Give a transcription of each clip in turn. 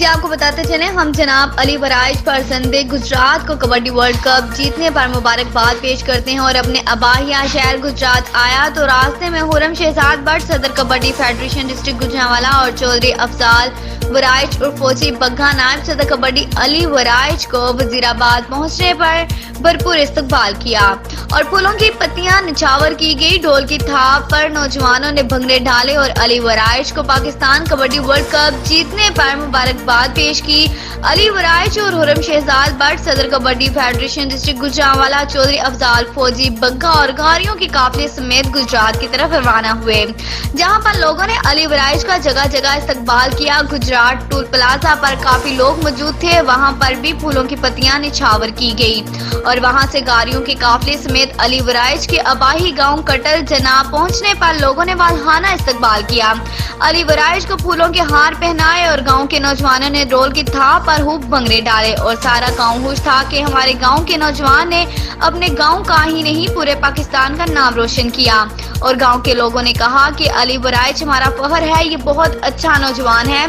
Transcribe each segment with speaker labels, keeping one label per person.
Speaker 1: جی آپ کو بتاتے چلیں، ہم جناب علی ورائج فرزند گجرات کو کبڈی ورلڈ کپ جیتنے پر مبارکباد پیش کرتے ہیں اور اپنے اباہیا شہر گجرات آیا تو راستے میں خرم شہزاد بٹ صدر کبڈی فیڈریشن ڈسٹرکٹ گوجرانوالہ اور چودھری افضال ورائج اور فوجی بگھا نائب صدر کبڈی علی ورائج کو وزیر آباد پہنچنے پر بھرپور استقبال کیا اور پھولوں کی پتیاں نچھاور کی گئی، ڈھول کی تھاپ پر نوجوانوں نے بھنگڑے ڈالے اور علی ورائج کو پاکستان کبڈی ورلڈ کپ جیتنے پر مبارکباد پیش کی۔ علی ورائج اور خرم شہزاد بٹ صدر کبڈی فیڈریشن ڈسٹرکٹ گوجرانوالہ چودھری افضال فوجی بگھا اور گھاریوں کے قافلے سمیت گجرات کی طرف روانہ ہوئے، جہاں پر لوگوں نے علی ورائج کا جگہ جگہ استقبال کیا۔ گجرات ٹول پلازا پر کافی لوگ موجود تھے، وہاں پر بھی پھولوں کی پتیاں نچھاور کی گئی اور وہاں سے گاڑیوں کے قافلے سمیت علی ورائج کے آبائی گاؤں کٹل جناب پہنچنے پر لوگوں نے والہانہ استقبال کیا۔ علی ورائج کو پھولوں کے ہار پہنائے اور گاؤں کے نوجوانوں نے ڈول کی تھاپ پر خوب بھنگڑے ڈالے اور سارا گاؤں خوش تھا کہ ہمارے گاؤں کے نوجوان نے اپنے گاؤں کا ہی نہیں پورے پاکستان کا نام روشن کیا۔ اور گاؤں کے لوگوں نے کہا کہ علی ورائج ہمارا فخر ہے، یہ بہت اچھا نوجوان ہے،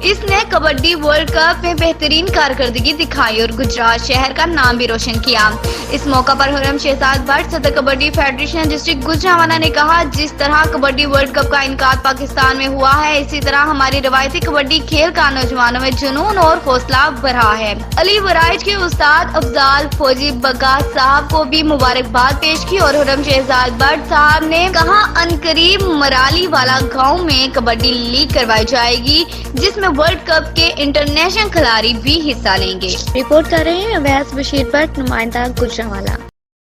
Speaker 1: اس نے کبڈی ورلڈ کپ میں بہترین کارکردگی دکھائی اور گجرات شہر کا نام بھی روشن کیا۔ اس موقع پر خرم شہزاد بٹ صدر کبڈی فیڈریشن ڈسٹرکٹ گوجرانوالہ نے کہا، جس طرح کبڈی ورلڈ کپ کا انعقاد پاکستان میں ہوا ہے، اسی طرح ہماری روایتی کبڈی کھیل کا نوجوانوں میں جنون اور حوصلہ بڑھا ہے۔ علی ورائج کے استاد افضال فوجی بگھا صاحب کو بھی مبارکباد پیش کی اور خرم شہزاد بٹ صاحب نے کہا عنقریب مرالی والا گاؤں میں کبڈی لیگ کروائی جائے گی، جس میں ورلڈ کپ کے انٹرنیشنل کھلاڑی بھی حصہ لیں گے۔ رپورٹ کر رہے ہیں اویس بشیر بٹ، نمائندہ گوجرانوالہ۔